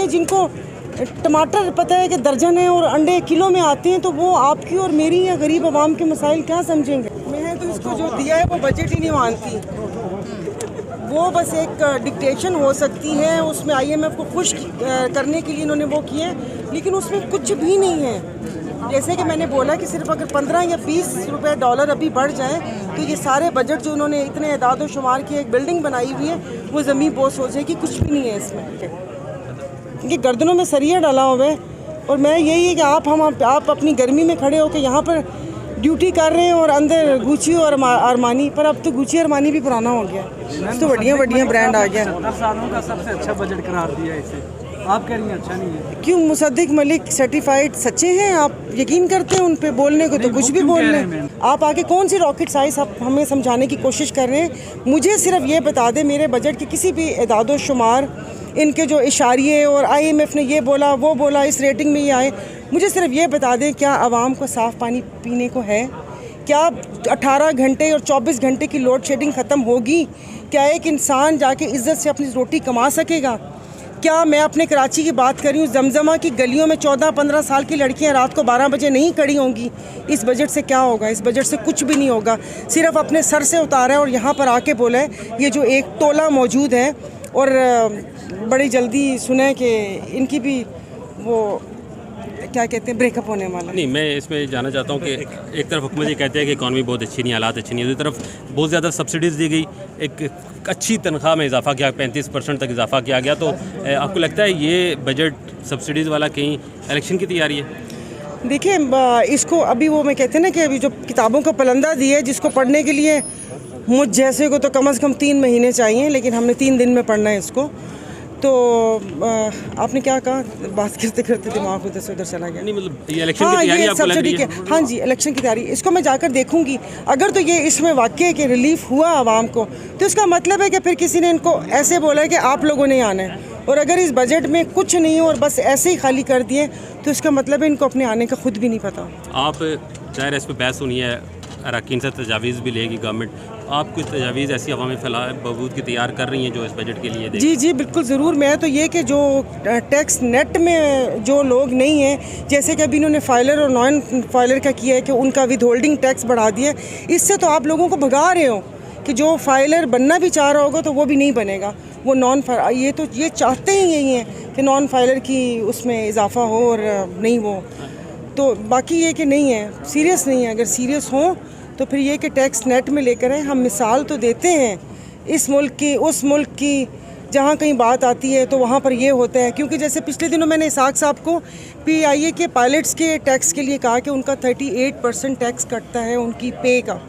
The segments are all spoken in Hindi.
हैं जिनको टमाटर पता है कि दर्जन है और अंडे किलो में आते हैं, तो वो आपकी और मेरी या गरीब आवाम के मसाइल क्या समझेंगे। मैं तो इसको जो दिया है वो बजट ही नहीं मानती, वो बस एक डिक्टेशन हो सकती है, उसमें IMF को खुश करने के लिए इन्होंने वो किए, लेकिन उसमें कुछ भी नहीं है। जैसे कि मैंने बोला कि सिर्फ अगर 15 या 20 रुपए डॉलर अभी बढ़ जाए तो ये सारे बजट जो उन्होंने इतने एदाद व शुमार की एक बिल्डिंग बनाई हुई है वो ज़मीन बोस हो जाएगी, कुछ भी नहीं है इसमें, क्योंकि गर्दनों में सरिया डाला हुआ है। और मैं यही है कि आप अपनी गर्मी में खड़े होकर यहाँ पर ड्यूटी कर रहे हैं और अंदर गुची और अरमानी, पर अब तो गुची अरमानी भी पुराना हो गया, तो बढ़िया ब्रांड आ गया। 70 सालों का सबसे अच्छा बजट करार दिया इसे, आप कह रही हैं अच्छा नहीं है। क्यों मुसद्दिक मलिक सर्टिफाइड सच्चे हैं, आप यकीन करते हैं उन पे बोलने को, तो कुछ भी बोल रहे हैं आप। आगे कौन सी रॉकेट साइंस आप हमें समझाने की कोशिश कर रहे हैं। मुझे सिर्फ ये बता दें मेरे बजट के किसी भी एदादो शुमार, इनके जो इशारिये और IMF ने ये बोला वो बोला, इस रेटिंग में ये आए, मुझे सिर्फ ये बता दें क्या आवाम को साफ़ पानी पीने को है, क्या 18 घंटे और 24 घंटे की लोड शेडिंग ख़त्म होगी, क्या एक इंसान जाके इज़्ज़त से अपनी रोटी कमा सकेगा। क्या मैं अपने कराची की बात कर रही हूँ, जमजमा की गलियों में 14-15 साल की लड़कियाँ रात को 12 बजे नहीं खड़ी होंगी। इस बजट से क्या होगा, इस बजट से कुछ भी नहीं होगा, सिर्फ अपने सर से उतारा है और यहाँ पर आके बोला है ये जो एक टोला मौजूद है, और बड़ी जल्दी सुने कि इनकी भी वो क्या कहते हैं ब्रेकअप होने वाला। नहीं, मैं इसमें जानना चाहता हूँ कि एक तरफ हुकूमत ये कहते हैं कि इकॉनमी बहुत अच्छी नहीं, हालात अच्छी नहीं, दूसरी तरफ बहुत ज़्यादा सब्सिडीज़ दी गई, एक अच्छी तनख्वाह में इजाफा किया, 35% तक इजाफा किया गया, तो आपको लगता है ये बजट सब्सिडीज़ वाला कहीं इलेक्शन की तैयारी है? देखिए इसको अभी वो मैं कहते हैं ना कि अभी जो किताबों का पलंदा दिया है जिसको पढ़ने के लिए मुझ जैसे को तो कम से कम 3 महीने चाहिए, लेकिन हमने 3 दिन में पढ़ना है इसको। तो आपने क्या कहा, बात करते करते दिमाग उधर से उधर चला गया। नहीं मतलब ये इलेक्शन की तैयारी आपको लग रही है? हाँ जी, इलेक्शन की तैयारी, इसको मैं जाकर देखूंगी। अगर तो ये इसमें वाकई के रिलीफ हुआ आवाम को, तो इसका मतलब है कि फिर किसी ने इनको ऐसे बोला है कि आप लोगों ने आना है, और अगर इस बजट में कुछ नहीं हो और बस ऐसे ही खाली कर दिए, तो इसका मतलब है इनको अपने आने का खुद भी नहीं पता। आप ज़ाहिर है इस पर बहस होनी है, अरकान से तजावीज़ भी लेगी गवर्नमेंट, आप कुछ तजावीज़ ऐसी हवा में फैला बबूद की तैयार कर रही हैं जो इस बजट के लिए? जी बिल्कुल ज़रूर। मैं तो ये कि जो टैक्स नेट में जो लोग नहीं हैं, जैसे कि अभी इन्होंने फाइलर और नॉन फाइलर का किया है कि उनका विद होल्डिंग टैक्स बढ़ा दिया, इससे तो आप लोगों को भगा रहे हो कि जो फाइलर बनना भी चाह रहा होगा तो वो भी नहीं बनेगा, वो नॉन फाइलर, ये चाहते ही यही हैं कि नॉन फाइलर की उसमें इजाफा हो और नहीं वो, तो बाकी ये कि नहीं है, सीरियस नहीं है। अगर सीरियस हो तो फिर ये कि टैक्स नेट में लेकर आए। हम मिसाल तो देते हैं इस मुल्क की उस मुल्क की, जहाँ कहीं बात आती है तो वहाँ पर ये होता है, क्योंकि जैसे पिछले दिनों मैंने इसाक साहब को PIA के पायलट्स के टैक्स के लिए कहा कि उनका 38% टैक्स कटता है उनकी पे का,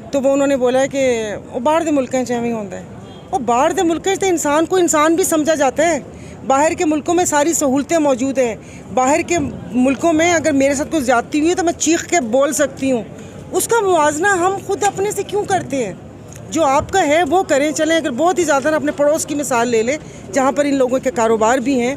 तो वो उन्होंने बोला है कि वो बाहर के मुल्क चाहे होता है, और बाहर के मुल्क तो इंसान को इंसान भी समझा जाता है। बाहर के मुल्कों में सारी सहूलतें मौजूद हैं, बाहर के मुल्कों में अगर मेरे साथ कुछ ज़्यादती हुई है तो मैं चीख के बोल सकती हूँ, उसका मुआवजा हम खुद अपने से क्यों करते हैं? जो आपका है वो करें। चलें अगर बहुत ही ज़्यादा अपने पड़ोस की मिसाल ले लें जहाँ पर इन लोगों के कारोबार भी हैं,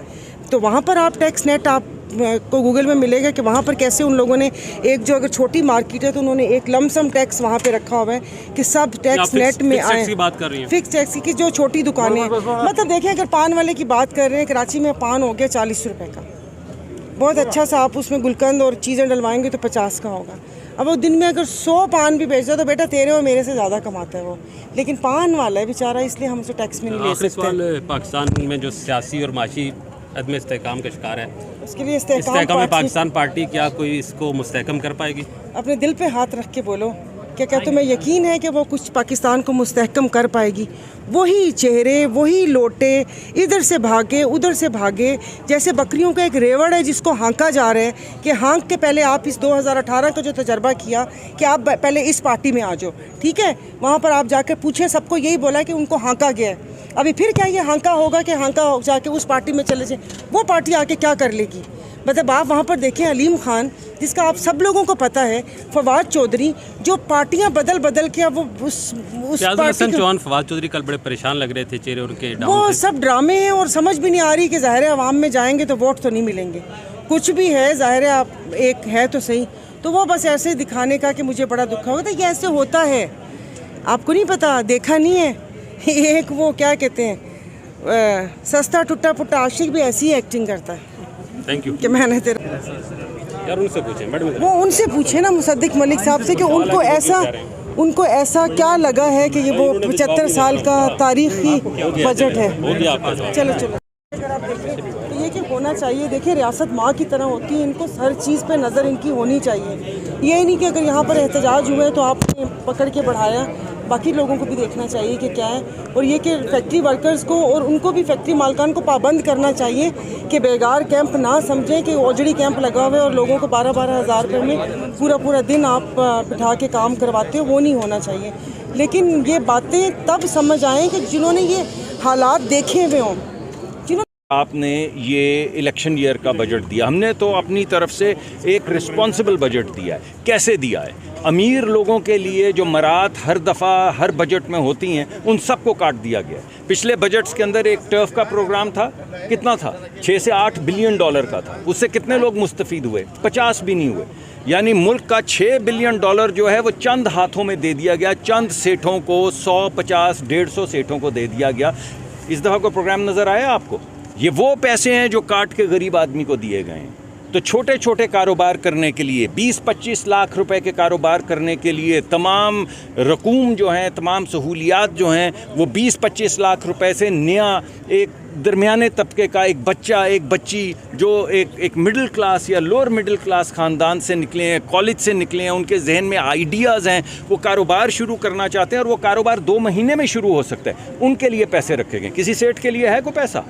तो वहाँ पर आप टैक्स नेट आप को गूगल में मिलेगा कि वहाँ पर कैसे उन लोगों ने एक जो अगर छोटी मार्केट है तो उन्होंने एक लमसम टैक्स वहाँ पे रखा हुआ है कि सब टैक्स नेट में आए। फिक्स टैक्स की जो छोटी दुकानें, मतलब देखें अगर पान वाले की बात कर रहे हैं, कराची में पान हो गया 40 रुपये का, बहुत अच्छा सा आप उसमें गुलकंद और चीज़ें डलवाएंगे तो 50 का होगा। अब वो दिन में अगर 100 पान भी बेचता तो बेटा तेरे और मेरे से ज़्यादा कमाता है वो, लेकिन पान वाला है बेचारा, इसलिए हम उसे टैक्स में नहीं ले सकते। पाकिस्तान में जो सियासी और माशी अदम इस्तेहकाम का शिकार है, उसके लिए इस्तेहकाम पाकिस्तान पार्टी क्या कोई इसको मुस्तहकम कर पाएगी? अपने दिल पे हाथ रख के बोलो, क्या तुम्हें यकीन है कि वो कुछ पाकिस्तान को मुस्तहकम कर पाएगी? वही चेहरे, वही लोटे, इधर से भागे उधर से भागे, जैसे बकरियों का एक रेवड़ है जिसको हाँका जा रहा है कि हाँक के पहले आप इस 2018 का जो तजर्बा किया कि आप पहले इस पार्टी में आ जाओ, ठीक है, वहाँ पर आप जाकर पूछे, सबको यही बोला कि उनको हाँका गया है। अभी फिर क्या ये हाँका होगा कि हाँका जाके उस पार्टी में चले जाए, वो पार्टी आके क्या कर लेगी? मतलब आप वहाँ पर देखें अलीम खान, जिसका आप सब लोगों को पता है, फवाद चौधरी, जो पार्टियां बदल बदल के अब वो उस पार्टी चौहान, फवाद चौधरी कल बड़े परेशान लग रहे थे, चेहरे उनके वो सब ड्रामे हैं और समझ भी नहीं आ रही कि ज़ाहिर है अवाम में जाएंगे तो वोट तो नहीं मिलेंगे, कुछ भी है ज़ाहिर है आप एक है तो सही, तो वो बस ऐसे दिखाने का कि मुझे बड़ा दुख होगा, तो ये ऐसे होता है, आपको नहीं पता, देखा नहीं है। एक वो क्या कहते हैं सस्ता टुट्टा पुट्टा आशिक भी ऐसी ही एक्टिंग करता है थैंक यू कि मैंने तेरा यार उनसे पूछें मैडम वो उनसे पूछे ना मुसद्दिक मलिक साहब से कि उनको ऐसा क्या लगा है कि ये वो 75 साल का तारीखी बजट है। हो गया आपका जवाब। चलो चलो अगर आप देखें तो ये कि होना चाहिए, देखिए रियासत माँ की तरह होती है, इनको हर चीज़ पे नज़र इनकी होनी चाहिए। ये नहीं कि अगर यहाँ पर एहतजाज हुए तो आपने पकड़ के बढ़ाया, बाकी लोगों को भी देखना चाहिए कि क्या है। और ये कि फैक्ट्री वर्कर्स को और उनको भी फैक्ट्री मालकान को पाबंद करना चाहिए कि बेगार कैंप ना समझें कि ओजड़ी कैंप लगा हुआ है और लोगों को 12-12 हज़ार रुपये में पूरा दिन आप बिठा के काम करवाते हो, वो नहीं होना चाहिए। लेकिन ये बातें तब समझ आएँ कि जिन्होंने ये हालात देखे हुए हों। आपने ये इलेक्शन ईयर का बजट दिया, हमने तो अपनी तरफ से एक रिस्पॉन्सिबल बजट दिया है। कैसे दिया है? अमीर लोगों के लिए जो मरात हर दफ़ा हर बजट में होती हैं उन सबको काट दिया गया है। पिछले बजट्स के अंदर एक टर्फ का प्रोग्राम था, कितना था? 6 से 8 बिलियन डॉलर का था। उससे कितने लोग मुस्तफ़ीद हुए? 50 भी नहीं हुए। यानी मुल्क का 6 बिलियन डॉलर जो है वो चंद हाथों में दे दिया गया, चंद सेठों को, 100, 50, 150 सेठों को दे दिया गया। इस दफ़ा कोई प्रोग्राम नज़र आया आपको? ये वो पैसे हैं जो काट के गरीब आदमी को दिए गए हैं। तो छोटे छोटे कारोबार करने के लिए 20-25 लाख रुपए के कारोबार करने के लिए तमाम रकूम जो हैं, तमाम सहूलियात जो हैं, वो 20-25 लाख रुपए से नया एक दरमियाने तबके का एक बच्चा, एक बच्ची जो एक मिडिल क्लास या लोअर मिडिल क्लास ख़ानदान से निकले हैं, कॉलेज से निकले हैं, उनके जहन में आइडियाज़ हैं, वो कारोबार शुरू करना चाहते हैं और वो कारोबार 2 महीने में शुरू हो सकता है, उनके लिए पैसे रखे गए। किसी सेठ के लिए है कोई पैसा?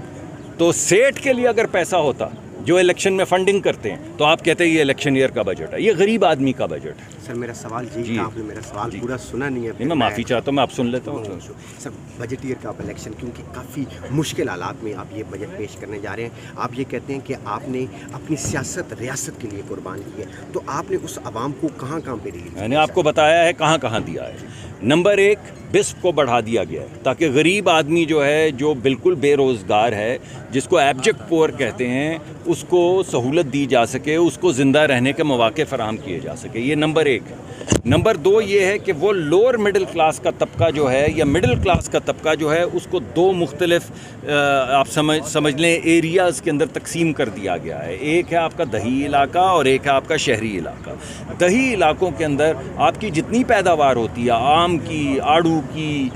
तो सेठ के लिए अगर पैसा होता जो इलेक्शन में फंडिंग करते हैं तो आप कहते हैं ये इलेक्शन ईयर का बजट है, ये गरीब आदमी का बजट है। सर मेरा सवाल जी था, आपने मेरा सवाल पूरा सुना नहीं है। मैं माफ़ी चाहता हूँ, मैं आप सुन लेता हूँ। सर बजट ईयर का आप इलेक्शन, क्योंकि काफ़ी मुश्किल हालात में आप ये बजट पेश करने जा रहे हैं। आप ये कहते हैं कि आपने अपनी सियासत रियासत के लिए कुर्बान की है, तो आपने उस आवाम को कहाँ पे रिलीज? मैंने आपको बताया है कहाँ कहाँ दिया है। नंबर 1, बिस्प को बढ़ा दिया गया है ताकि गरीब आदमी जो है, जो बिल्कुल बेरोज़गार है, जिसको एब्जेक्ट पुअर कहते हैं, उसको सहूलत दी जा सके, उसको ज़िंदा रहने के मौके फराहम किए जा सके। ये नंबर 1 है। नंबर 2 ये है कि वो लोअर मिडिल क्लास का तबका जो है या मिडिल क्लास का तबका जो है उसको 2 मुख्तलिफ आप समझ लें एरियाज़ के अंदर तकसीम कर दिया गया है। एक है आपका दही इलाका और एक है आपका शहरी इलाका। दही इलाकों के अंदर आपकी जितनी पैदावार होती है, आम की, आड़ू की,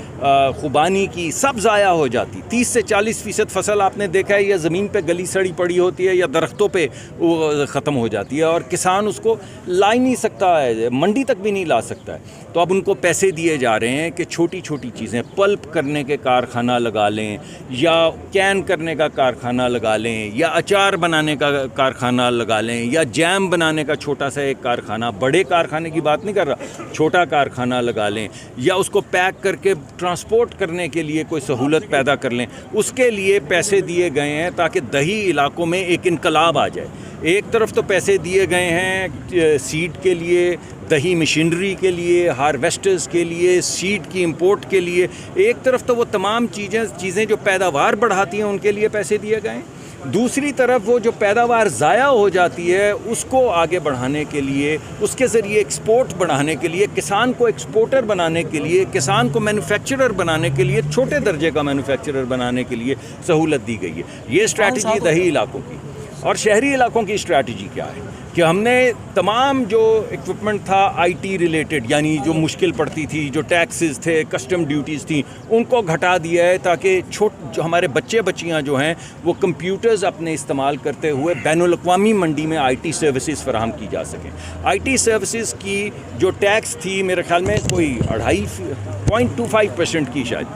खुबानी की, सब ज़ाया हो जाती। 30 से 40% फसल आपने देखा है या ज़मीन पे गली सड़ी पड़ी होती है या दरख्तों पे वो ख़त्म हो जाती है और किसान उसको ला ही नहीं सकता है, मंडी तक भी नहीं ला सकता है। तो अब उनको पैसे दिए जा रहे हैं कि छोटी छोटी चीज़ें, पल्प करने के कारखाना लगा लें या कैन करने का कारखाना लगा लें या अचार बनाने का कारखाना लगा लें या जैम बनाने का छोटा सा एक कारखाना, बड़े कारखाने की बात नहीं कर रहा, छोटा कारखाना लगा लें या उसको पैक करके ट्रांसपोर्ट करने के लिए कोई सहूलत पैदा कर लें। उसके लिए पैसे दिए गए हैं ताकि दही इलाकों में एक इनकलाब आ जाए। एक तरफ तो पैसे दिए गए हैं सीड के लिए, दही मशीनरी के लिए, हार्वेस्टर्स के लिए, सीड की इंपोर्ट के लिए। एक तरफ तो वो तमाम चीज़ें जो पैदावार बढ़ाती हैं उनके लिए पैसे दिए गए हैं। दूसरी तरफ वो जो पैदावार ज़ाया हो जाती है उसको आगे बढ़ाने के लिए, उसके ज़रिए एक्सपोर्ट बढ़ाने के लिए, किसान को एक्सपोर्टर बनाने के लिए, किसान को मैन्युफैक्चरर बनाने के लिए, छोटे दर्जे का मैन्युफैक्चरर बनाने के लिए सहूलत दी गई है। ये स्ट्रैटेजी दही इलाकों की। और शहरी इलाकों की स्ट्रैटेजी क्या है कि हमने तमाम जो इक्विपमेंट था आईटी रिलेटेड, यानी जो मुश्किल पड़ती थी, जो टैक्सेस थे, कस्टम ड्यूटीज़ थी, उनको घटा दिया है ताकि जो हमारे बच्चे बच्चियां जो हैं वो कंप्यूटर्स अपने इस्तेमाल करते हुए बैनुल-अक़वामी मंडी में आईटी सर्विसेज फराहम की जा सकें। आईटी सर्विसेज की जो टैक्स थी मेरे ख्याल में कोई 2.25% की, शायद,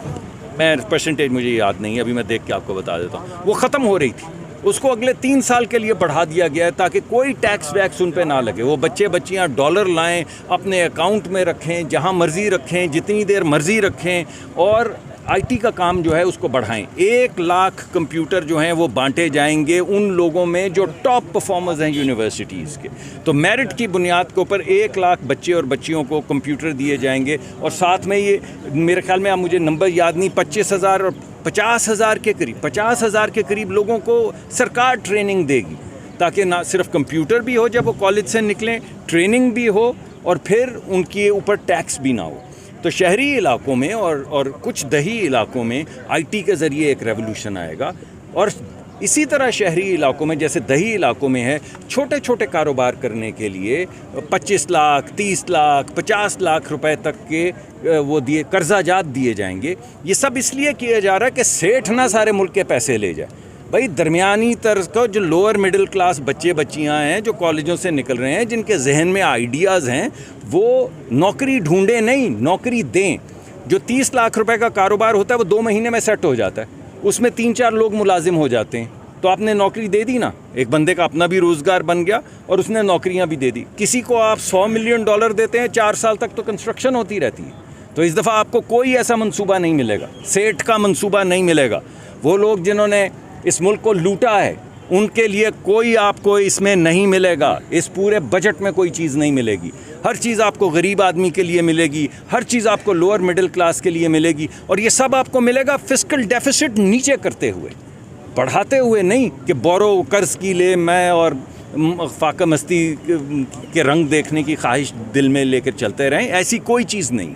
मैं परसेंटेज मुझे याद नहीं है, अभी मैं देख के आपको बता देता हूँ, वो ख़त्म हो रही थी। उसको अगले 3 साल के लिए बढ़ा दिया गया है ताकि कोई टैक्स वैक्स उन पे ना लगे। वो बच्चे बच्चियां डॉलर लाएं, अपने अकाउंट में रखें, जहां मर्ज़ी रखें, जितनी देर मर्ज़ी रखें और आईटी का काम जो है उसको बढ़ाएं। 1 लाख कंप्यूटर जो हैं वो बांटे जाएंगे उन लोगों में जो टॉप परफॉर्मर्स हैं यूनिवर्सिटीज़ के। तो मेरिट की बुनियाद के ऊपर 1 लाख बच्चे और बच्चियों को कंप्यूटर दिए जाएंगे और साथ में ये मेरे ख्याल में, अब मुझे नंबर याद नहीं, 25,000 और 50,000 के करीब, 50,000 के करीब लोगों को सरकार ट्रेनिंग देगी ताकि ना सिर्फ कंप्यूटर भी हो जब वो कॉलेज से निकलें, ट्रेनिंग भी हो और फिर उनके ऊपर टैक्स भी ना हो। तो शहरी इलाकों में और कुछ दही इलाकों में आईटी के ज़रिए एक रेवोल्यूशन आएगा। और इसी तरह शहरी इलाकों में, जैसे दही इलाकों में है, छोटे छोटे कारोबार करने के लिए 25 लाख 30 लाख 50 लाख रुपए तक के वो दिए कर्जाजात दिए जाएंगे। ये सब इसलिए किया जा रहा है कि सेठ ना सारे मुल्क के पैसे ले जाए। भाई दरमियानी तर्ज का जो लोअर मिडिल क्लास बच्चे बच्चियां हैं जो कॉलेजों से निकल रहे हैं, जिनके जहन में आइडियाज़ हैं, वो नौकरी ढूंढे नहीं, नौकरी दें। जो 30 लाख रुपए का कारोबार होता है वो 2 महीने में सेट हो जाता है, उसमें 3-4 लोग मुलाजिम हो जाते हैं। तो आपने नौकरी दे दी ना, एक बंदे का अपना भी रोज़गार बन गया और उसने नौकरियां भी दे दी। किसी को आप $100 मिलियन देते हैं, 4 साल तक तो कंस्ट्रक्शन होती रहती है। तो इस दफ़ा आपको कोई ऐसा मंसूबा नहीं मिलेगा, सेठ का मंसूबा नहीं मिलेगा। वो लोग जिन्होंने इस मुल्क को लूटा है उनके लिए कोई आपको इसमें नहीं मिलेगा। इस पूरे बजट में कोई चीज़ नहीं मिलेगी। हर चीज़ आपको गरीब आदमी के लिए मिलेगी, हर चीज़ आपको लोअर मिडिल क्लास के लिए मिलेगी। और ये सब आपको मिलेगा फिस्कल डेफिसिट नीचे करते हुए, बढ़ाते हुए नहीं कि बोरो कर्ज की ले मैं और फाका मस्ती के रंग देखने की ख्वाहिश दिल में लेकर चलते रहें। ऐसी कोई चीज़ नहीं।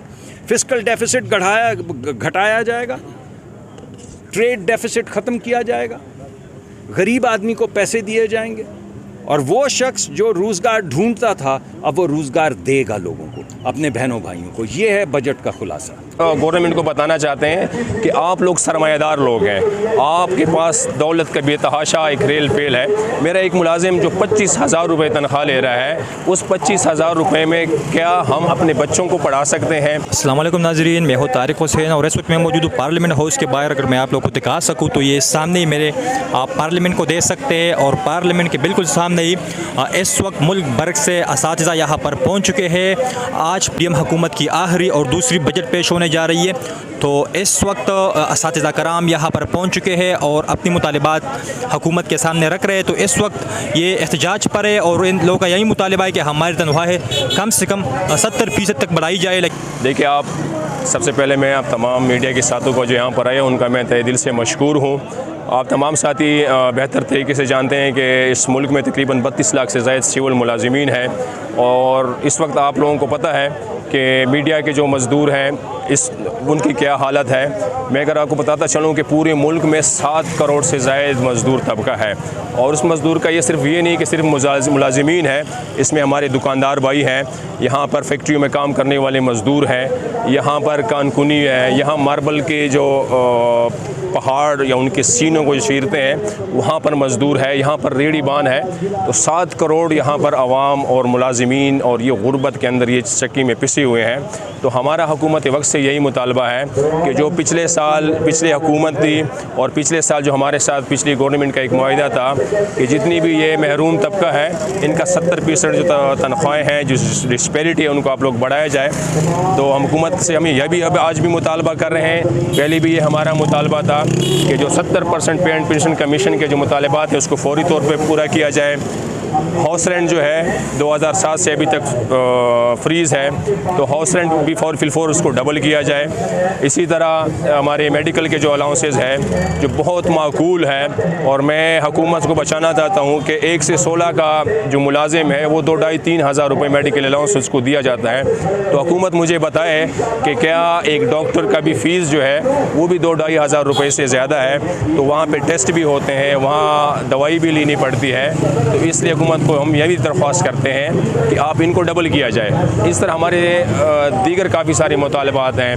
फिस्कल डेफिसिट घटाया जाएगा, ट्रेड डेफिसिट ख़त्म किया जाएगा, गरीब आदमी को पैसे दिए जाएंगे और वो शख्स जो रोज़गार ढूंढता था अब वो रोज़गार देगा लोगों को, अपने बहनों भाइयों को। ये है बजट का खुलासा। गवर्नमेंट को बताना चाहते हैं कि आप लोग सरमायादार लोग हैं, आपके पास दौलत का बेतहाशा एक रेल पेल है। मेरा एक मुलाजिम जो 25,000 रुपये तनख्वाह ले रहा है, उस 25,000 रुपये में क्या हम अपने बच्चों को पढ़ा सकते हैं? अस्सलाम वालेकुम नाज़रीन, मैं हूँ तारिक हुसैन और इस वक्त मैं मौजूद हूँ पार्लियामेंट हाउस के बाहर। अगर मैं आप लोगों को दिखा सकूँ तो ये सामने ही मेरे आप पार्लियामेंट को देख सकते हैं और पार्लियामेंट के बिल्कुल सामने ही इस वक्त मुल्क भर से असातिज़ा यहाँ पर पहुँच चुके हैं। आज पीएम हुकूमत की आखिरी और दूसरी बजट पेश होने जा रही है। तो इस वक्त असातिज़ा कराम यहाँ पर पहुँच चुके हैं और अपनी मुतालिबात हुकूमत के सामने रख रहे हैं। तो इस वक्त ये एहतजाज पर है और इन लोगों का यही मुतालिबा है कि हमारी तनख्वाहें कम से कम 70% तक बढ़ाई जाए। देखिए, आप सबसे पहले मैं आप तमाम मीडिया के साथियों को जो यहाँ पर आए उनका मैं तहे दिल से मशकूर हूँ। आप तमाम साथी बेहतर तरीके से जानते हैं कि इस मुल्क में तकरीबन 32 लाख से ज़ायद सिविल मुलाजिमीन हैं और इस वक्त आप लोगों को पता है कि मीडिया के जो मज़दूर हैं उनकी क्या हालत है। मैं अगर आपको बताता चलूँ कि पूरे मुल्क में 7 करोड़ से ज़ायद मज़दूर तबका है और उस मज़दूर का ये सिर्फ ये नहीं कि सिर्फ मुलाजिमीन है, इसमें हमारे दुकानदार भाई हैं, यहाँ पर फैक्ट्रियों में काम करने वाले मज़दूर हैं, यहाँ पर कानकुनी है, यहाँ मार्बल के जो पहाड़ या उनके सीनों को जो चीरते हैं वहाँ पर मज़दूर है, यहाँ पर रेड़ी बान है। तो 7 करोड़ यहाँ पर आवाम और मुलाजिमीन और ये गुर्बत के अंदर ये चक्की में पिसे हुए हैं। तो हमारा हुकूमत वक्त से यही मुतालबा है कि जो पिछले हुकूमत थी और पिछले साल जो हमारे साथ पिछली गवर्नमेंट का एक मुआहिदा था कि जितनी भी ये महरूम तबका है इनका 70% जो तनख्वाहें हैं, जो डिस्पैरिटी है, उनको आप लोग बढ़ाया जाए। तो हम हुकूमत से हम यह भी अब आज भी मुतालबा कर रहे हैं, पहले भी ये हमारा मुतालबा था कि जो 70% पे एंड पेंशन कमीशन के जो मुतालबात है उसको फौरी तौर पर पूरा किया जाए। हाउस रेंट जो है 2007 से अभी तक फ्रीज़ है, तो हाउस रेंट भी फिलफोर उसको डबल किया जाए। इसी तरह हमारे मेडिकल के जो अलाउंसेस है जो बहुत माकूल है और मैं हुकूमत को बचाना चाहता हूँ कि 1 से 16 का जो मुलाजिम है वो 2-2.5-3 हज़ार रुपये मेडिकल अलाउंस उसको दिया जाता है। तो हुकूमत मुझे बताए कि क्या एक डॉक्टर का भी फ़ीस जो है वो भी 2-2.5 हज़ार रुपये से ज़्यादा है, तो वहाँ पर टेस्ट भी होते हैं, वहाँ दवाई भी लेनी पड़ती है। तो इसलिए हुकूमत को हम यह भी दरख्वास्त करते हैं कि आप इनको डबल किया जाए। इस तरह हमारे दीगर काफ़ी सारे मुतालबात हैं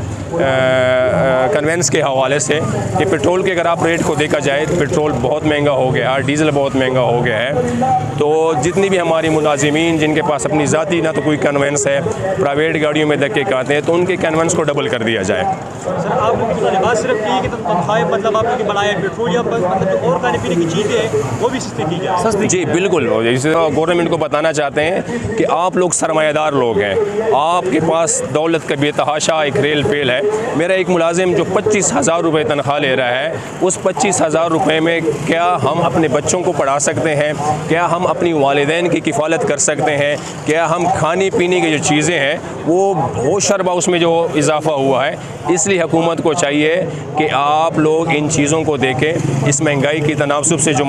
कन्वेंस के हवाले से कि पेट्रोल के अगर आप रेट को देखा जाए तो पेट्रोल बहुत महंगा हो गया है, डीज़ल बहुत महंगा हो गया है। तो जितनी भी हमारी मुलाजिमीन जिनके पास अपनी ज़ाती ना तो कोई कन्वेंस है, प्राइवेट गाड़ियों में धक्के खाते हैं, तो उनके कन्वेंस को डबल कर दिया जाए। सर, आपको सिर्फ कि तनख्वाहें मतलब आपने बनाया पेट्रोल या मतलब और खाने पीने की चीज़ें हैं वो भी सस्ती की जाए। जी बिल्कुल, गवर्नमेंट को बताना चाहते हैं कि आप लोग सरमायादार लोग हैं, आपके पास दौलत का बेतहाशा एक रेल पेल है। मेरा एक मुलाजिम जो 25,000 रुपये तनख्वाह ले रहा है, उस 25,000 रुपये में क्या हम अपने बच्चों को पढ़ा सकते हैं, क्या हम अपनी वालिदैन की किफ़ालत कर सकते हैं, क्या हम खाने पीने की जो चीज़ें हैं वो होशरबा उसमें जो इजाफ़ा हुआ है। इसलिए हुकूमत को चाहिए कि आप लोग इन चीज़ों को देखें, इस महंगाई की तनासुब से जो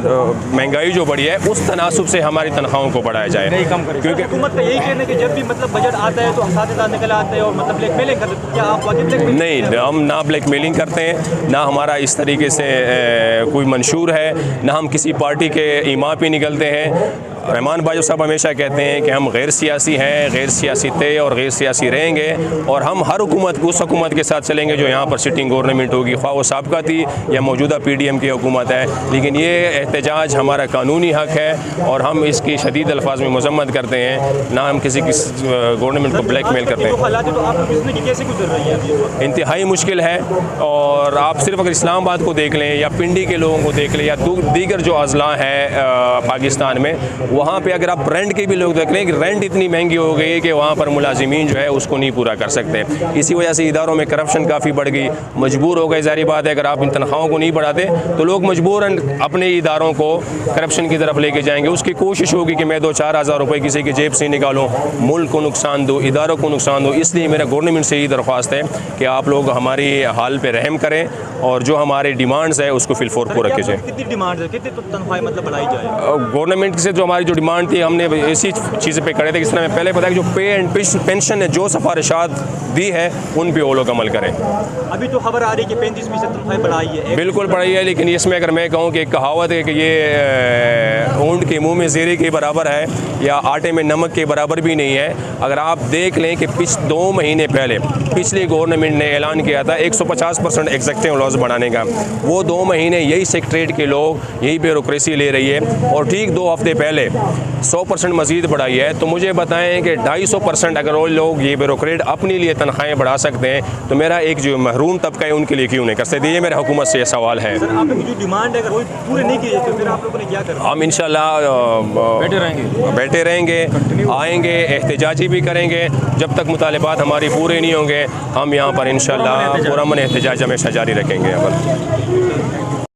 महंगाई जो बढ़ी है उस तनासब से हमारी तनख्वाहों को बढ़ाया जाए, क्योंकि हुकूमत का यही कहना है कि जब भी मतलब बजट आता है तो असातिज़ा निकल आते हैं और मतलब ब्लैकमेलिंग करते हैं। क्या आप वाकई ब्लैकमेलिंग? नहीं, हम ना ब्लैकमेलिंग करते हैं, ना हमारा इस तरीके से कोई मंशूर है, ना हम किसी पार्टी के ईमा पे निकलते हैं। रहमान बाजवा साहब हमेशा कहते हैं कि हम गैर सियासी हैं, गैर सियासी थे और गैर सियासी रहेंगे, और हम हर हुकूमत उस हुकूमत के साथ चलेंगे जो यहाँ पर सिटिंग गवर्नमेंट होगी, ख्वाह वो साबका थी या मौजूदा PDM की हुकूमत है। लेकिन ये एहतजाज हमारा कानूनी हक़ है और हम इसकी शदीद अल्फाज में मजम्मत करते हैं, ना हम किसी गवर्नमेंट को ब्लैकमेल करते हैं। कैसे गुजर रही है? इंतहाई मुश्किल है, और आप सिर्फ अगर इस्लामाबाद को देख लें या पिंडी के लोगों को देख लें या दीगर जो अजला हैं पाकिस्तान में, वहाँ पे अगर आप रेंट के भी लोग देख लें कि रेंट इतनी महंगी हो गई है कि वहाँ पर मुलाजिमीन जो है उसको नहीं पूरा कर सकते। इसी वजह से इदारों में करप्शन काफ़ी बढ़ गई, मजबूर हो गए। ज़ाहिर बात है अगर आप इन तनख्वाहों को नहीं बढ़ाते तो लोग मजबूरन अपने इदारों को करप्शन की तरफ लेके जाएंगे। उसकी कोशिश होगी कि मैं 2-4 हज़ार रुपये किसी की जेब से निकालूँ, मुल्क को नुकसान दूँ, इदारों को नुकसान दूँ। इसलिए मेरा गवर्नमेंट से यही दरख्वास्त है कि आप लोग हमारी हाल पे रहम करें और जो हमारी डिमांड्स है उसको फिलफोर पूरा कीजिए। कितनी डिमांड है, कितनी तनख्वाहें मतलब बढ़ाई जाए? गवर्नमेंट से जो हमारी जो डिमांड थी हमने ऐसी चीज़ें पे करे थे, जिस तरह मैं पहले बताया कि जो पे एंड पेंशन है जो सिफारिशात दी है उन पे वो लोग अमल करें। अभी तो खबर आ रही है कि 35% तनख्वाहें बढ़ाई है। बिल्कुल बढ़ाई है, लेकिन इसमें अगर मैं कहूँ कि एक कहावत है कि ये ऊँट के मुँह में ज़ेरे के बराबर है या आटे में नमक के बराबर भी नहीं है। अगर आप देख लें कि 2 महीने पहले पिछली गवर्नमेंट ने ऐलान किया था 150% एग्जेक्टिव लॉस बढ़ाने का, वो 2 महीने यही सेक्रेटरीट के लोग यही ब्यूरोक्रेसी ले रही है, और ठीक 2 हफ्ते पहले 100% मज़ीद बढ़ाई है। तो मुझे बताएं कि 250% अगर वो लोग ये ब्यूरोक्रेट अपने लिए तनख्वाहें बढ़ा सकते हैं तो मेरा एक जो महरूम तबका है उनके लिए क्यों नहीं कर सकते? ये मेरा हुकूमत से सवाल है। सर, आप लोगों की जो डिमांड है अगर वो पूरी नहीं की तो फिर आप लोगों ने क्या करना? हम इंशाल्लाह बैठे रहेंगे, आएंगे, एहतजाजी भी करेंगे। जब तक मुतालिबात हमारी पूरे नहीं होंगे हम यहाँ पर इंशाल्लाह पुरअमन एहतजाज हमेशा जारी रखेंगे।